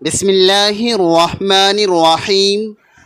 بسم اللہ الرحمن الرحیم۔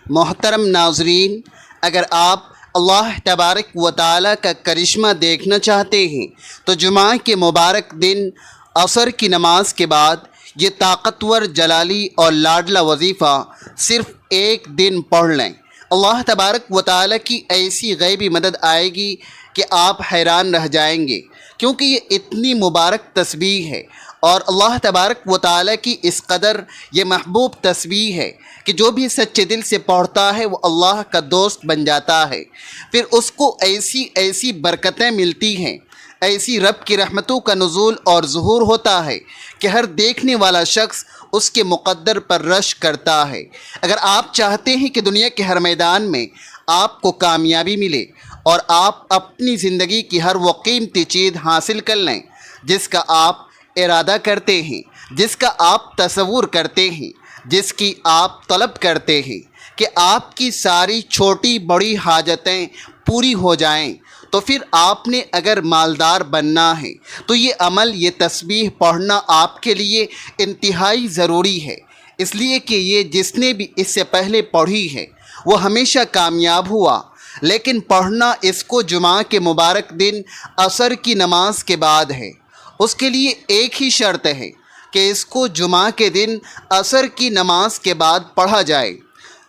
محترم ناظرین، اگر آپ اللہ تبارک و تعالیٰ کا کرشمہ دیکھنا چاہتے ہیں تو جمعہ کے مبارک دن عصر کی نماز کے بعد یہ طاقتور جلالی اور لاڈلا وظیفہ صرف ایک دن پڑھ لیں۔ اللہ تبارک و تعالیٰ کی ایسی غیبی مدد آئے گی کہ آپ حیران رہ جائیں گے، کیونکہ یہ اتنی مبارک تسبیح ہے اور اللہ تبارک و تعالیٰ کی اس قدر یہ محبوب تسبیح ہے کہ جو بھی سچے دل سے پڑھتا ہے وہ اللہ کا دوست بن جاتا ہے۔ پھر اس کو ایسی برکتیں ملتی ہیں، ایسی رب کی رحمتوں کا نزول اور ظہور ہوتا ہے کہ ہر دیکھنے والا شخص اس کے مقدر پر رشک کرتا ہے۔ اگر آپ چاہتے ہیں کہ دنیا کے ہر میدان میں آپ کو کامیابی ملے اور آپ اپنی زندگی کی ہر وہ قیمتی چیز حاصل کر لیں جس کا آپ ارادہ کرتے ہیں، جس کا آپ تصور کرتے ہیں، جس کی آپ طلب کرتے ہیں، کہ آپ کی ساری چھوٹی بڑی حاجتیں پوری ہو جائیں، تو پھر آپ نے اگر مالدار بننا ہے تو یہ عمل، یہ تسبیح پڑھنا آپ کے لیے انتہائی ضروری ہے، اس لیے کہ یہ جس نے بھی اس سے پہلے پڑھی ہے وہ ہمیشہ کامیاب ہوا، لیکن پڑھنا اس کو جمعہ کے مبارک دن عصر کی نماز کے بعد ہے۔ اس کے لیے ایک ہی شرط ہے کہ اس کو جمعہ کے دن عصر کی نماز کے بعد پڑھا جائے۔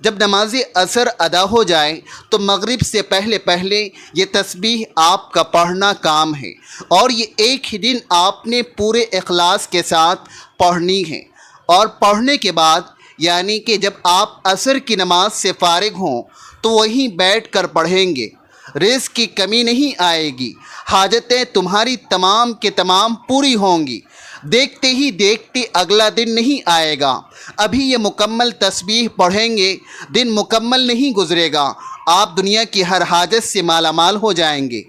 جب نماز عصر ادا ہو جائے تو مغرب سے پہلے یہ تسبیح آپ کا پڑھنا کام ہے، اور یہ ایک ہی دن آپ نے پورے اخلاص کے ساتھ پڑھنی ہے، اور پڑھنے کے بعد یعنی کہ جب آپ عصر کی نماز سے فارغ ہوں تو وہیں بیٹھ کر پڑھیں گے۔ رزق کی کمی نہیں آئے گی، حاجتیں تمہاری تمام کے تمام پوری ہوں گی۔ دیکھتے ہی دیکھتے اگلا دن نہیں آئے گا، ابھی یہ مکمل تسبیح پڑھیں گے، دن مکمل نہیں گزرے گا، آپ دنیا کی ہر حاجت سے مالا مال ہو جائیں گے،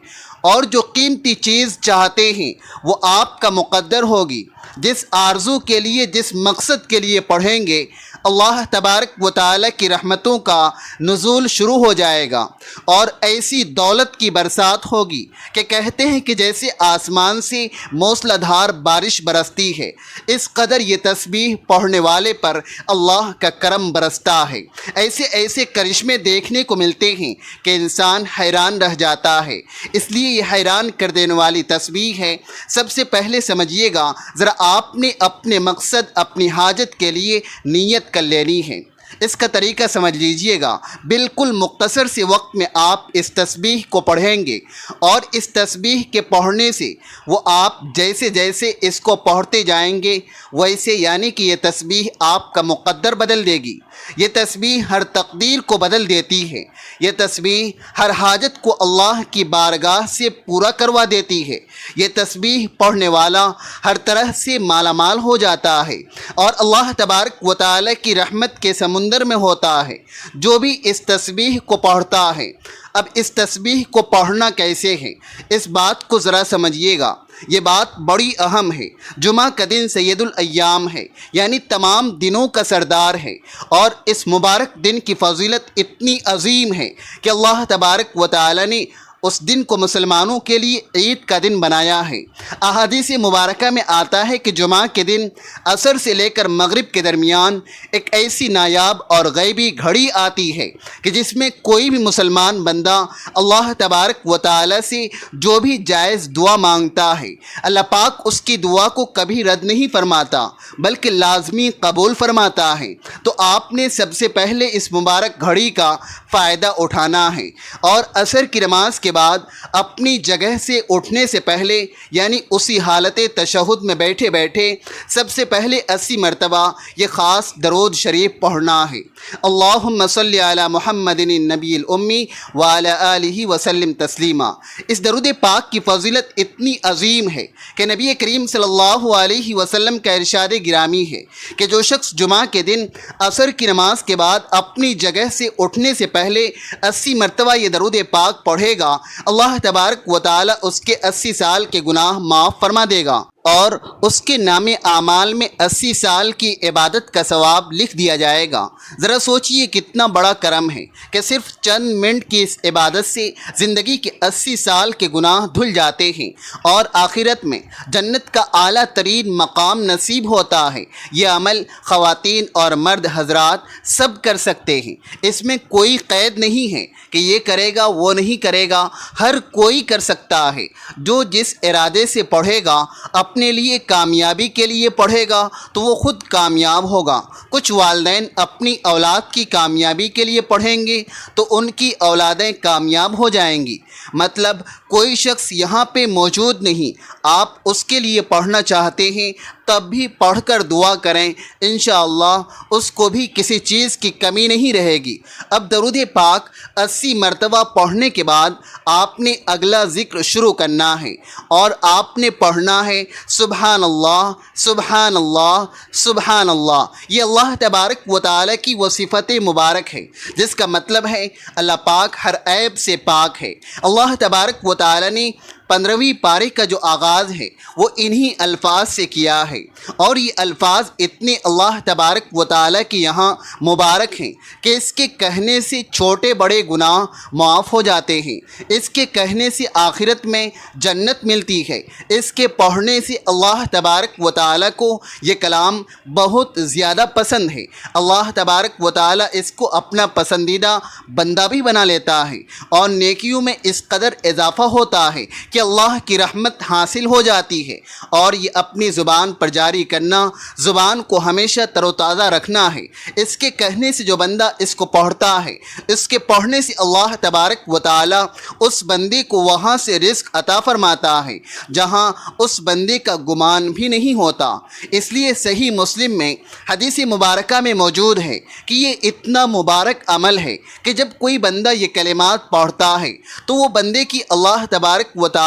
اور جو قیمتی چیز چاہتے ہیں وہ آپ کا مقدر ہوگی۔ جس آرزو کے لیے، جس مقصد کے لیے پڑھیں گے، اللہ تبارک و تعالیٰ کی رحمتوں کا نزول شروع ہو جائے گا، اور ایسی دولت کی برسات ہوگی کہ کہتے ہیں کہ جیسے آسمان سے موسلا دھار بارش برستی ہے، اس قدر یہ تسبیح پڑھنے والے پر اللہ کا کرم برستا ہے۔ ایسے کرشمے دیکھنے کو ملتے ہیں کہ انسان حیران رہ جاتا ہے، اس لیے یہ حیران کر دینے والی تسبیح ہے۔ سب سے پہلے سمجھیے گا، ذرا آپ نے اپنے مقصد، اپنی حاجت کے لیے نیت کر لینی ہے۔ اس کا طریقہ سمجھ لیجئے گا، بالکل مختصر سے وقت میں آپ اس تسبیح کو پڑھیں گے، اور اس تسبیح کے پڑھنے سے وہ آپ جیسے اس کو پڑھتے جائیں گے ویسے، یعنی کہ یہ تسبیح آپ کا مقدر بدل دے گی، یہ تسبیح ہر تقدیر کو بدل دیتی ہے، یہ تسبیح ہر حاجت کو اللہ کی بارگاہ سے پورا کروا دیتی ہے، یہ تسبیح پڑھنے والا ہر طرح سے مالا مال ہو جاتا ہے، اور اللہ تبارک و تعالیٰ کی رحمت کے سمندر میں ہوتا ہے جو بھی اس تسبیح کو پڑھتا ہے۔ اب اس تسبیح کو پڑھنا کیسے ہے، اس بات کو ذرا سمجھیے گا، یہ بات بڑی اہم ہے۔ جمعہ کا دن سید الایام ہے، یعنی تمام دنوں کا سردار ہے، اور اس مبارک دن کی فضیلت اتنی عظیم ہے کہ اللہ تبارک و تعالی نے اس دن کو مسلمانوں کے لیے عید کا دن بنایا ہے۔ احادیث مبارکہ میں آتا ہے کہ جمعہ کے دن عصر سے لے کر مغرب کے درمیان ایک ایسی نایاب اور غیبی گھڑی آتی ہے کہ جس میں کوئی بھی مسلمان بندہ اللہ تبارک و تعالی سے جو بھی جائز دعا مانگتا ہے، اللہ پاک اس کی دعا کو کبھی رد نہیں فرماتا بلکہ لازمی قبول فرماتا ہے۔ تو آپ نے سب سے پہلے اس مبارک گھڑی کا فائدہ اٹھانا ہے، اور عصر کی نماز کے بعد اپنی جگہ سے اٹھنے سے پہلے، یعنی اسی حالت تشہد میں بیٹھے بیٹھے سب سے پہلے 80 مرتبہ یہ خاص درود شریف پڑھنا ہے۔ اللہم صلی علی محمد النبی الامی وعلی آلہ وسلم تسلیما۔ اس درود پاک کی فضیلت اتنی عظیم ہے کہ نبی کریم صلی اللہ علیہ وسلم کا ارشاد گرامی ہے کہ جو شخص جمعہ کے دن عصر کی نماز کے بعد اپنی جگہ سے اٹھنے سے پہلے 80 مرتبہ یہ درود پاک پڑھے گا، اللہ تبارک و تعالی اس کے 80 سال کے گناہ معاف فرما دے گا۔ اور اس کے نام اعمال میں 80 سال کی عبادت کا ثواب لکھ دیا جائے گا۔ ذرا سوچئے کتنا بڑا کرم ہے کہ صرف چند منٹ کی اس عبادت سے زندگی کے 80 سال کے گناہ دھل جاتے ہیں اور آخرت میں جنت کا اعلیٰ ترین مقام نصیب ہوتا ہے۔ یہ عمل خواتین اور مرد حضرات سب کر سکتے ہیں، اس میں کوئی قید نہیں ہے کہ یہ کرے گا وہ نہیں کرے گا، ہر کوئی کر سکتا ہے۔ جو جس ارادے سے پڑھے گا، اپنے لیے کامیابی کے لیے پڑھے گا تو وہ خود کامیاب ہوگا۔ کچھ والدین اپنی اولاد کی کامیابی کے لیے پڑھیں گے تو ان کی اولادیں کامیاب ہو جائیں گی۔ مطلب کوئی شخص یہاں پہ موجود نہیں، آپ اس کے لیے پڑھنا چاہتے ہیں تب بھی پڑھ کر دعا کریں، انشاءاللہ اس کو بھی کسی چیز کی کمی نہیں رہے گی۔ اب درود پاک 80 مرتبہ پڑھنے کے بعد آپ نے اگلا ذکر شروع کرنا ہے اور آپ نے پڑھنا ہے سبحان اللہ سبحان اللہ سبحان اللہ۔ یہ اللہ تبارک و تعالیٰ کی وہ صفت مبارک ہے جس کا مطلب ہے اللہ پاک ہر عیب سے پاک ہے۔ اللہ تبارک و تعالیٰ نے 15ویں پارے کا جو آغاز ہے وہ انہی الفاظ سے کیا ہے، اور یہ الفاظ اتنے اللہ تبارک و تعالیٰ کے یہاں مبارک ہیں کہ اس کے کہنے سے چھوٹے بڑے گناہ معاف ہو جاتے ہیں، اس کے کہنے سے آخرت میں جنت ملتی ہے، اس کے پڑھنے سے اللہ تبارک و تعالیٰ کو یہ کلام بہت زیادہ پسند ہے۔ اللہ تبارک و تعالیٰ اس کو اپنا پسندیدہ بندہ بھی بنا لیتا ہے اور نیکیوں میں اس قدر اضافہ ہوتا ہے کہ اللہ کی رحمت حاصل ہو جاتی ہے۔ اور یہ اپنی زبان پر جاری کرنا، زبان کو ہمیشہ تر و تازہ رکھنا ہے۔ اس کے کہنے سے جو بندہ اس کو پڑھتا ہے، اس کے پڑھنے سے اللہ تبارک و تعالی اس بندے کو وہاں سے رزق عطا فرماتا ہے جہاں اس بندے کا گمان بھی نہیں ہوتا۔ اس لیے صحیح مسلم میں حدیث مبارکہ میں موجود ہے کہ یہ اتنا مبارک عمل ہے کہ جب کوئی بندہ یہ کلمات پڑھتا ہے تو وہ بندے کی اللہ تبارک و تعالی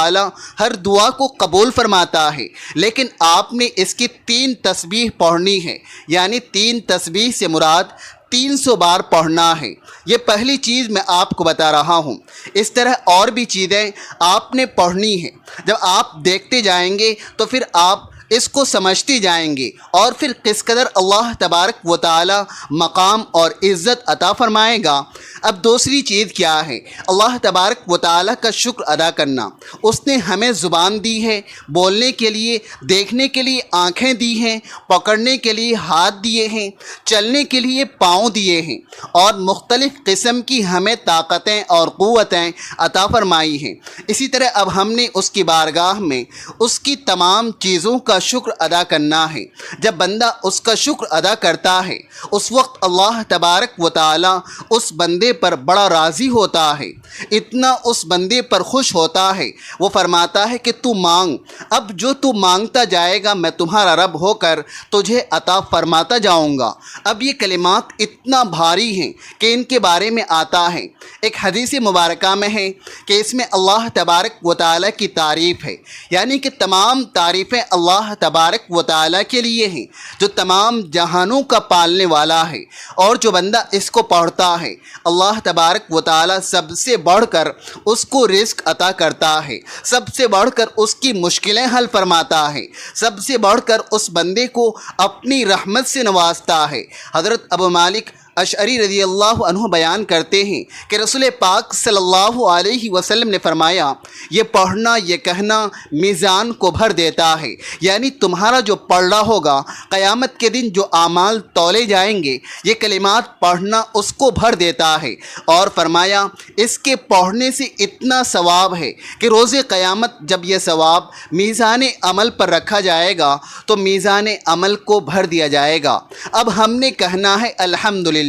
ہر دعا کو قبول فرماتا ہے۔ لیکن آپ نے اس کی 3 تسبیح پڑھنی ہے، یعنی 3 تسبیح سے مراد 300 بار پڑھنا ہے۔ یہ پہلی چیز میں آپ کو بتا رہا ہوں۔ اس طرح اور بھی چیزیں آپ نے پڑھنی ہیں۔ جب آپ دیکھتے جائیں گے تو پھر آپ اس کو سمجھتے جائیں گے اور پھر کس قدر اللہ تبارک و تعالی مقام اور عزت عطا فرمائے گا۔ اب دوسری چیز کیا ہے؟ اللہ تبارک و تعالی کا شکر ادا کرنا۔ اس نے ہمیں زبان دی ہے بولنے کے لیے، دیکھنے کے لیے آنکھیں دی ہیں، پکڑنے کے لیے ہاتھ دیے ہیں، چلنے کے لیے پاؤں دیے ہیں، اور مختلف قسم کی ہمیں طاقتیں اور قوتیں عطا فرمائی ہیں۔ اسی طرح اب ہم نے اس کی بارگاہ میں اس کی تمام چیزوں کا شکر ادا کرنا ہے۔ جب بندہ اس کا شکر ادا کرتا ہے اس وقت اللہ تبارک و تعالی اس بندے پر بڑا راضی ہوتا ہے، اتنا اس بندے پر خوش ہوتا ہے، وہ فرماتا ہے کہ تو مانگ، اب جو تو مانگتا جائے گا میں تمہارا رب ہو کر تجھے عطا فرماتا جاؤں گا۔ اب یہ کلمات اتنا بھاری ہیں کہ ان کے بارے میں آتا ہے، ایک حدیث مبارکہ میں ہے کہ اس میں اللہ تبارک و تعالی کی تعریف ہے، یعنی کہ تمام تعریفیں اللہ تبارک و تعالی کے لیے ہیں جو تمام جہانوں کا پالنے والا ہے۔ اور جو بندہ اس کو پڑھتا ہے اللہ تبارک و تعالی سب سے بڑھ کر اس کو رزق عطا کرتا ہے، سب سے بڑھ کر اس کی مشکلیں حل فرماتا ہے، سب سے بڑھ کر اس بندے کو اپنی رحمت سے نوازتا ہے۔ حضرت ابو مالک اشعری رضی اللہ عنہ بیان کرتے ہیں کہ رسول پاک صلی اللہ علیہ وسلم نے فرمایا، یہ پڑھنا، یہ کہنا میزان کو بھر دیتا ہے، یعنی تمہارا جو پڑھ رہا ہوگا قیامت کے دن جو اعمال تولے جائیں گے یہ کلمات پڑھنا اس کو بھر دیتا ہے۔ اور فرمایا اس کے پڑھنے سے اتنا ثواب ہے کہ روز قیامت جب یہ ثواب میزان عمل پر رکھا جائے گا تو میزان عمل کو بھر دیا جائے گا۔ اب ہم نے کہنا ہے الحمدللہ،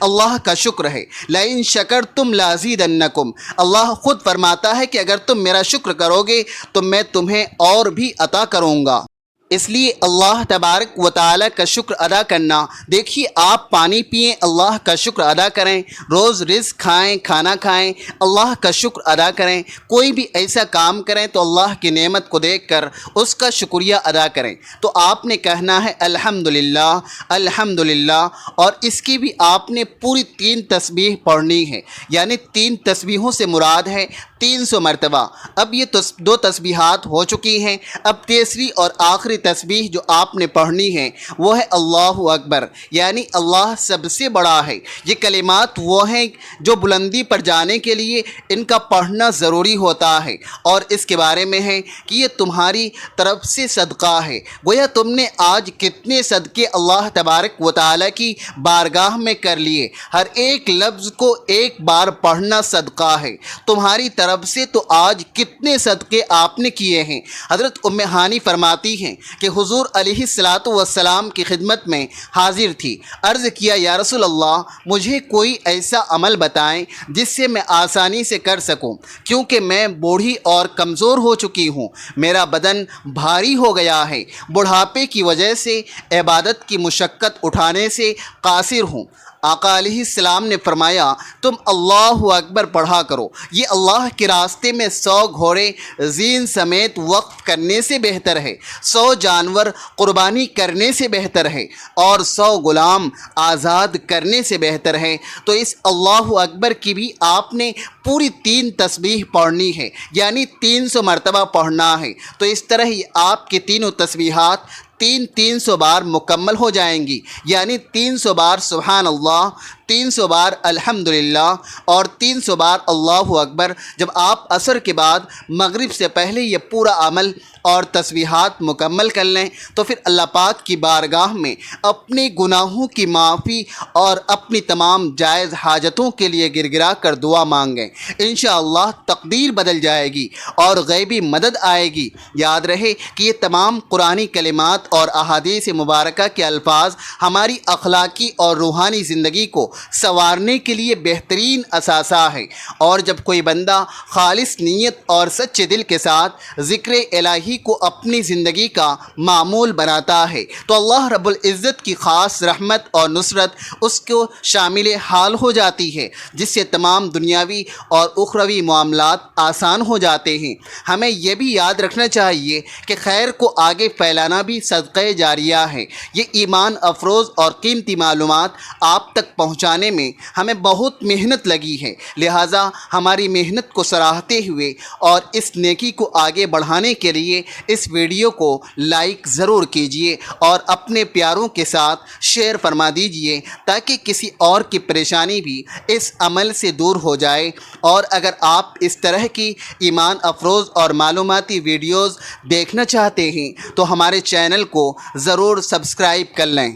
اللہ کا شکر ہے، لئن شکرتم لازیدنکم، اللہ خود فرماتا ہے کہ اگر تم میرا شکر کرو گے تو میں تمہیں اور بھی عطا کروں گا۔ اس لیے اللہ تبارک و تعالیٰ کا شکر ادا کرنا، دیکھیے آپ پانی پئیں اللہ کا شکر ادا کریں، روز رزق کھائیں، کھانا کھائیں، اللہ کا شکر ادا کریں، کوئی بھی ایسا کام کریں تو اللہ کی نعمت کو دیکھ کر اس کا شکریہ ادا کریں۔ تو آپ نے کہنا ہے الحمدللہ الحمدللہ، اور اس کی بھی آپ نے پوری 3 تسبیح پڑھنی ہے، یعنی 3 تسبیحوں سے مراد ہے 300 مرتبہ۔ اب یہ 2 تسبیحات ہو چکی ہیں، اب تیسری اور آخری تسبیح جو آپ نے پڑھنی ہے وہ ہے اللہ اکبر، یعنی اللہ سب سے بڑا ہے۔ یہ کلمات وہ ہیں جو بلندی پر جانے کے لیے ان کا پڑھنا ضروری ہوتا ہے، اور اس کے بارے میں ہے کہ یہ تمہاری طرف سے صدقہ ہے۔ گویا تم نے آج کتنے صدقے اللہ تبارک و تعالیٰ کی بارگاہ میں کر لیے، ہر ایک لفظ کو ایک بار پڑھنا صدقہ ہے۔ تمہاری طرف سے تو آج کتنے صدقے آپ نے کیے ہیں۔ حضرت ام ہانی فرماتی ہیں کہ حضور علیہ الصلاۃ والسلام کی خدمت میں حاضر تھی، عرض کیا یا رسول اللہ مجھے کوئی ایسا عمل بتائیں جس سے میں آسانی سے کر سکوں، کیونکہ میں بوڑھی اور کمزور ہو چکی ہوں، میرا بدن بھاری ہو گیا ہے، بڑھاپے کی وجہ سے عبادت کی مشقت اٹھانے سے قاصر ہوں۔ آقا علیہ السلام نے فرمایا تم اللہ اکبر پڑھا کرو، یہ اللہ کے راستے میں 100 گھوڑے زین سمیت وقف کرنے سے بہتر ہے، 100 جانور قربانی کرنے سے بہتر ہے، اور 100 غلام آزاد کرنے سے بہتر ہے۔ تو اس اللہ اکبر کی بھی آپ نے پوری 3 تسبیح پڑھنی ہے، یعنی 300 مرتبہ پڑھنا ہے۔ تو اس طرح ہی آپ کی تینوں تسبیحات 300 بار مکمل ہو جائیں گی، یعنی 300 بار سبحان اللہ، 300 بار الحمدللہ، اور 300 بار اللہ اکبر۔ جب آپ عصر کے بعد مغرب سے پہلے یہ پورا عمل اور تسبیحات مکمل کر لیں تو پھر اللہ پاک کی بارگاہ میں اپنے گناہوں کی معافی اور اپنی تمام جائز حاجتوں کے لیے گر گرا کر دعا مانگیں، انشاءاللہ تقدیر بدل جائے گی اور غیبی مدد آئے گی۔ یاد رہے کہ یہ تمام قرآنی کلمات اور احادیث مبارکہ کے الفاظ ہماری اخلاقی اور روحانی زندگی کو سنوارنے کے لیے بہترین اثاثہ ہے، اور جب کوئی بندہ خالص نیت اور سچے دل کے ساتھ ذکر الہی کو اپنی زندگی کا معمول بناتا ہے تو اللہ رب العزت کی خاص رحمت اور نصرت اس کو شامل حال ہو جاتی ہے، جس سے تمام دنیاوی اور اخروی معاملات آسان ہو جاتے ہیں۔ ہمیں یہ بھی یاد رکھنا چاہیے کہ خیر کو آگے پھیلانا بھی صدقہ جاریہ ہے۔ یہ ایمان افروز اور قیمتی معلومات آپ تک پہنچانے میں ہمیں بہت محنت لگی ہے، لہٰذا ہماری محنت کو سراہتے ہوئے اور اس نیکی کو آگے بڑھانے کے لیے اس ویڈیو کو لائک ضرور کیجئے اور اپنے پیاروں کے ساتھ شیئر فرما دیجئے تاکہ کسی اور کی پریشانی بھی اس عمل سے دور ہو جائے۔ اور اگر آپ اس طرح کی ایمان افروز اور معلوماتی ویڈیوز دیکھنا چاہتے ہیں تو ہمارے چینل کو ضرور سبسکرائب کر لیں۔